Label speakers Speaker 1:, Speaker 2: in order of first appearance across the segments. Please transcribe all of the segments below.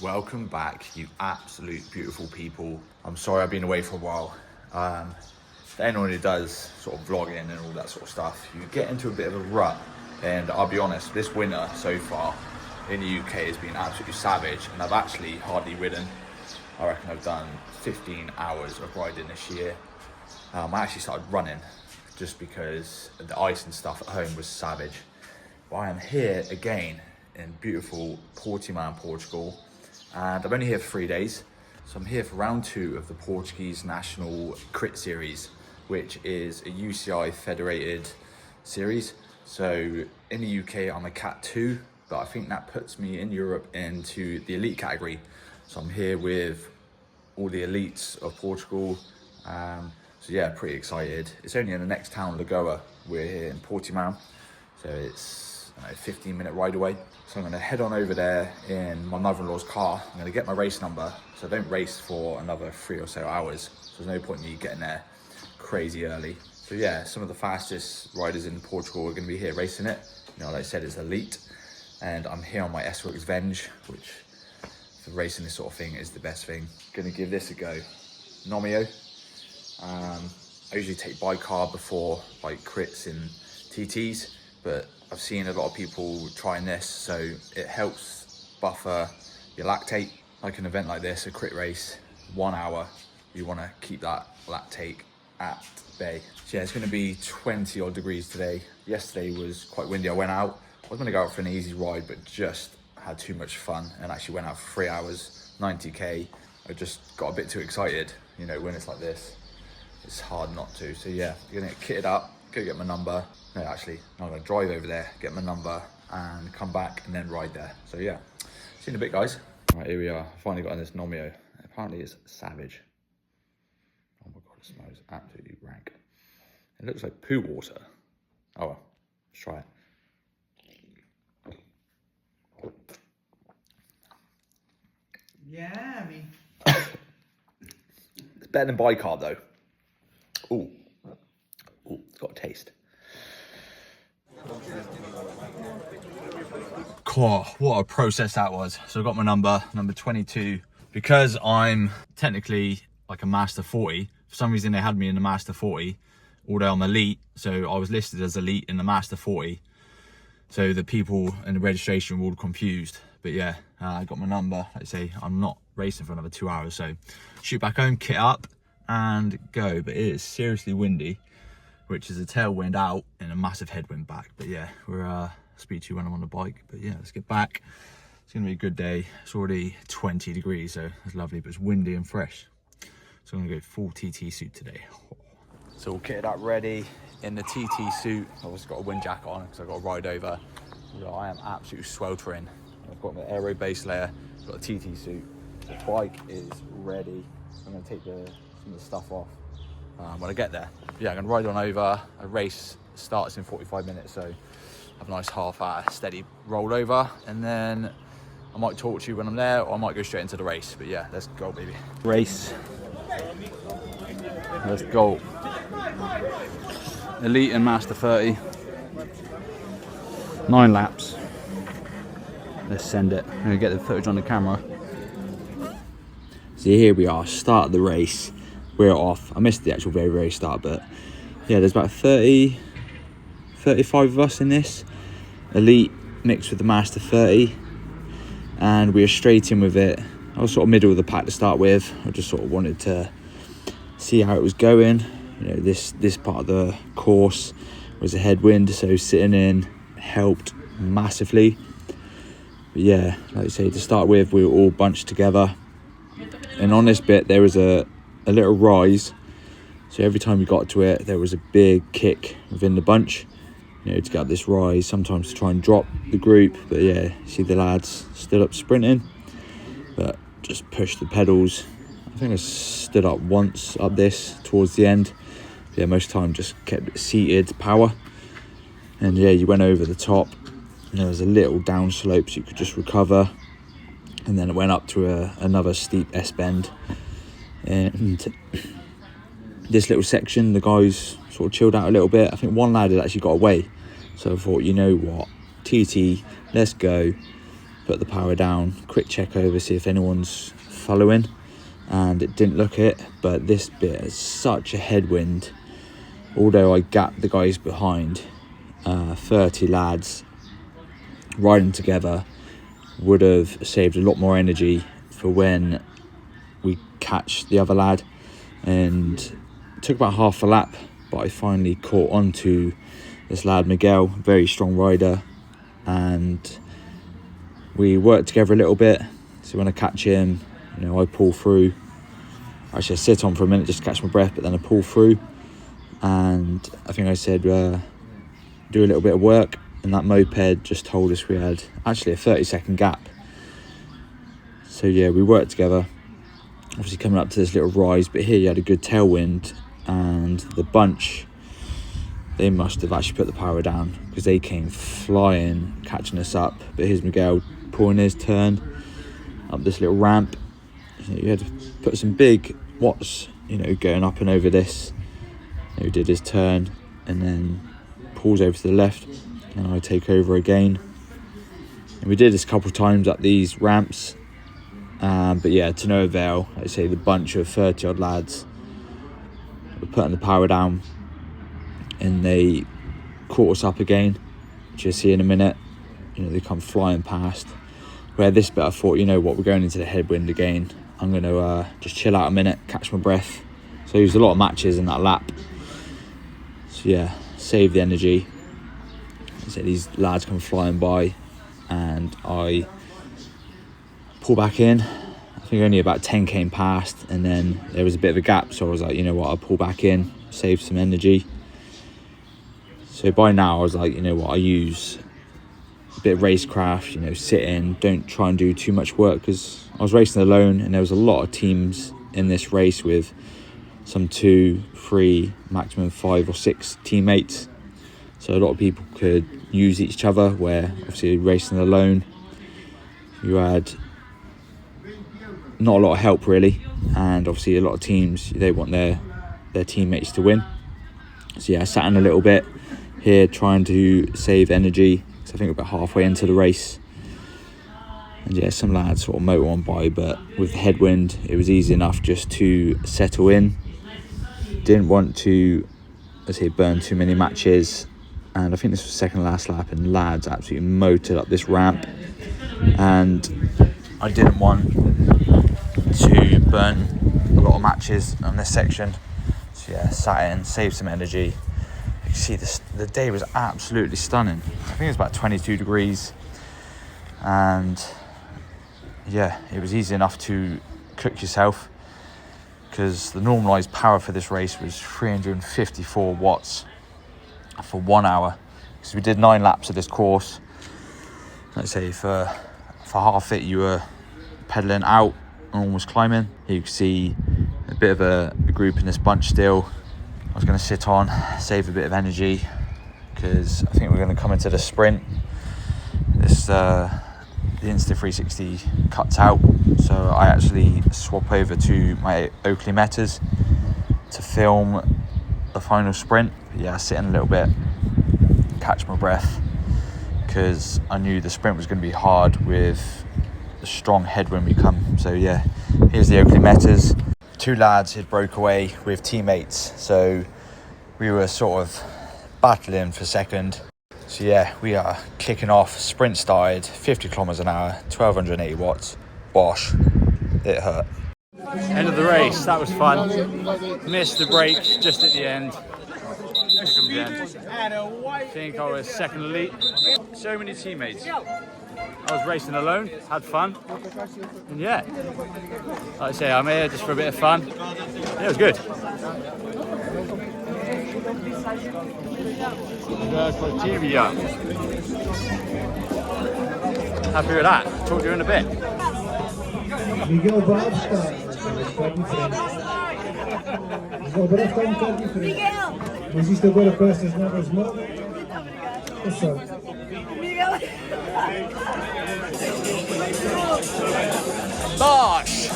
Speaker 1: Welcome back, you absolute beautiful people. I'm sorry I've been away for a while. If anyone who does sort of vlogging and all that sort of stuff, you get into a bit of a rut. And I'll be honest, this winter so far in the UK has been absolutely savage, and I've actually hardly ridden. I reckon I've done 15 hours of riding this year. I actually started running just because the ice and stuff at home was savage. But I am here again in beautiful Portimão, Portugal. And I'm only here for 3 days. So I'm here for round 2 of the Portuguese National Crit Series, which is a UCI federated series. So in the UK, I'm a Cat 2, but I think that puts me in Europe into the elite category. So I'm here with all the elites of Portugal. So yeah, pretty excited. It's only in the next town, Lagoa. We're here in Portimão. So it's a 15-minute ride away. So I'm gonna head on over there in my mother-in-law's car. I'm gonna get my race number, so I don't race for another 3 or so hours. So there's no point in me getting there crazy early. So yeah, some of the fastest riders in Portugal are gonna be here racing it. You know, like I said, it's elite. And I'm here on my S-Works Venge, which for racing this sort of thing is the best thing. Gonna give this a go. Nomio. I usually take bicarb before like crits and TTs, but I've seen a lot of people trying this, so it helps buffer your lactate. Like an event like this, a crit race, 1 hour, you want to keep that lactate at bay. So yeah, it's going to be 20 odd degrees today. Yesterday was quite windy. I went out. I was going to go out for an easy ride, but just had too much fun and actually went out for 3 hours, 90k. I just got a bit too excited. You know, when it's like this, it's hard not to. So yeah, you're going to get kitted up, go get my number. No, actually, I'm going to drive over there, get my number, and come back and then ride there. So yeah, see you in a bit, guys. All right, here we are. Finally got on this Nomio. Apparently it's savage. Oh my God, it smells absolutely rank. It looks like poo water. Oh well, let's try it.
Speaker 2: Yeah, I mean.
Speaker 1: It's better than bicarb though. Ooh, it's got a taste. Cool, what a process that was. So I got my number 22. Because I'm technically like a master 40, for some reason they had me in the master 40, although I'm elite. So I was listed as elite in the master 40. So the people in the registration were all confused. But yeah, I got my number. Like I say, I'm not racing for another 2 hours. So shoot back home, kit up and go. But it is seriously windy, which is a tailwind out and a massive headwind back. But yeah, we're speak to you when I'm on the bike. But yeah, let's get back. It's gonna be a good day. It's already 20 degrees, so it's lovely, but it's windy and fresh. So I'm gonna go full TT suit today. So we'll kitted up ready in the TT suit. I've also got a wind jacket on because I've got to ride over. You know, I am absolutely sweltering. I've got my aero base layer, got a TT suit. The bike is ready. I'm gonna take some of the stuff off when I get there. Yeah, I'm gonna ride on over. A race starts in 45 minutes, so have a nice half-hour steady rollover, and then I might talk to you when I'm there, or I might go straight into the race. But yeah, let's go, baby. Race. Let's go. Elite and Master 30. 9 laps. Let's send it. I'm gonna get the footage on the camera. So here we are, start of the race. We're off. I missed the actual very start, but yeah, there's about 35 of us in this. Elite mixed with the Master 30. And we are straight in with it. I was sort of middle of the pack to start with. I just sort of wanted to see how it was going. You know, this part of the course was a headwind, so sitting in helped massively. But yeah, like I say, to start with, we were all bunched together. And on this bit, there was a little rise. So every time we got to it, there was a big kick within the bunch. You know, to get up this rise, sometimes to try and drop the group. But yeah, see the lads still up sprinting, but just push the pedals. I think I stood up once up this towards the end. Yeah, most of the time just kept it seated power. And yeah, you went over the top. And there was a little down slope, so you could just recover. And then it went up to another steep S-bend. And this little section, the guys sort of chilled out a little bit. I think one lad had actually got away. So I thought, you know what, TT, let's go. put the power down, quick check over, see if anyone's following, and it didn't look it. But this bit is such a headwind. Although I gapped the guys behind, 30 lads riding together would have saved a lot more energy for when we catch the other lad. And it took about half a lap, but I finally caught onto this lad Miguel, very strong rider, and we worked together a little bit. So when I catch him, you know, I pull through. Actually, I sit on for a minute just to catch my breath, but then I pull through. And I think I said do a little bit of work, and that moped just told us we had actually a 30-second gap. So yeah, we worked together, obviously coming up to this little rise, but here you had a good tailwind, and the bunch, they must have actually put the power down because they came flying, catching us up. But here's Miguel pulling his turn up this little ramp. You had to put some big watts, you know, going up and over this. He did his turn and then pulls over to the left, and I take over again. And we did this a couple of times up these ramps, but yeah, to no avail. Like I say, the bunch of 30 odd lads were putting the power down, and they caught us up again, which you'll see in a minute. You know, they come flying past. Where this bit I thought, you know what, we're going into the headwind again. I'm going to just chill out a minute, catch my breath. So I used a lot of matches in that lap. So yeah, save the energy. So these lads come flying by, and I pull back in. I think only about 10 came past, and then there was a bit of a gap. So I was like, you know what, I'll pull back in, save some energy. So by now I was like, you know what, I use a bit of racecraft, you know, sit in, don't try and do too much work, because I was racing alone, and there was a lot of teams in this race with some 2, 3, maximum 5 or 6 teammates. So a lot of people could use each other, where obviously racing alone, you had not a lot of help really, and obviously a lot of teams, they want their teammates to win. So yeah, I sat in a little bit here trying to save energy. So I think we're about halfway into the race, and yeah, some lads sort of motor on by, but with the headwind it was easy enough just to settle in. Didn't want to, let's say, burn too many matches, and I think this was second last lap, and lads absolutely motored up this ramp, and I didn't want to burn a lot of matches on this section. So yeah, sat in, saved some energy. You see this, the day was absolutely stunning. I think it was about 22 degrees, and yeah, it was easy enough to cook yourself, because the normalised power for this race was 354 watts for 1 hour. Because we did 9 laps of this course. Let's say for half it you were pedalling out and almost climbing. Here you can see a bit of a group in this bunch still. I was going to sit on, save a bit of energy, because I think we're going to come into the sprint. This the Insta360 cuts out, so I actually swap over to my Oakley Metas to film the final sprint. But yeah, sit in a little bit, catch my breath, because I knew the sprint was going to be hard with the strong headwind we come. So yeah, here's the Oakley Metas. 2 lads had broke away with teammates, so we were sort of battling for second. So yeah, we are kicking off. Sprint started, 50 kilometers an hour, 1280 watts. Bosh, it hurt.
Speaker 3: End of the race, that was fun. Missed the break just at the end. I think I was second elite. So many teammates. I was racing alone, had fun. And yeah, like I say, I'm here just for a bit of fun. Yeah, it was good. Happy with that. Talk to you in a bit.
Speaker 4: Miguel Bravo está diferente. Miguel Bravo está bocado diferente. Mas isto agora com estas novas modas, é sorte.
Speaker 3: Bosh!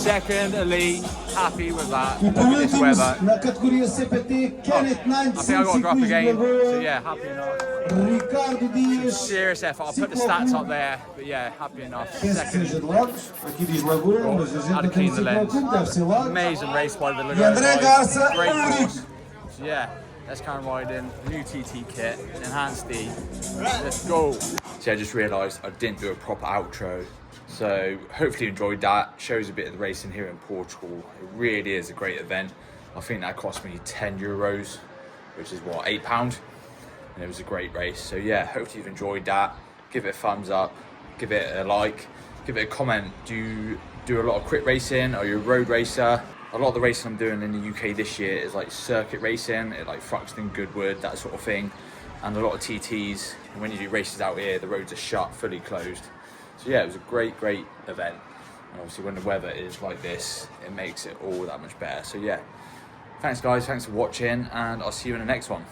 Speaker 3: Second elite, happy with that. Look at this weather.
Speaker 4: Na categoria CPT, Kenneth
Speaker 3: I think I got to drop again, so yeah, happy enough.
Speaker 4: Ricardo Dias.
Speaker 3: Serious effort. I'll put the stats up there, but yeah, happy enough.
Speaker 4: Penso que seja de Lagos, aqui diz Lagoa, mas a gente
Speaker 3: Had to
Speaker 4: não tem
Speaker 3: clean the lens.
Speaker 4: ciclo deve ser Lagos.
Speaker 3: Amazing race by the
Speaker 4: E
Speaker 3: Lagoa
Speaker 4: André
Speaker 3: guys.
Speaker 4: Garça,
Speaker 3: Great
Speaker 4: Eurico.
Speaker 3: course. So yeah, let's carry on riding. New TT kit, enhanced D. Let's go.
Speaker 1: See, I just realised I didn't do a proper outro. So hopefully you enjoyed that. Shows a bit of the racing here in Portugal. It really is a great event. I think that cost me €10, which is what, £8? And it was a great race. So yeah, hopefully you've enjoyed that. Give it a thumbs up, give it a like, give it a comment. Do you do a lot of crit racing? Are you a road racer? A lot of the racing I'm doing in the UK this year is like circuit racing, like Thruxton, Goodwood, that sort of thing. And a lot of TTs. And when you do races out here, the roads are shut, fully closed. So yeah, it was a great event. And obviously when the weather is like this, it makes it all that much better. So yeah, thanks guys, thanks for watching, and I'll see you in the next one.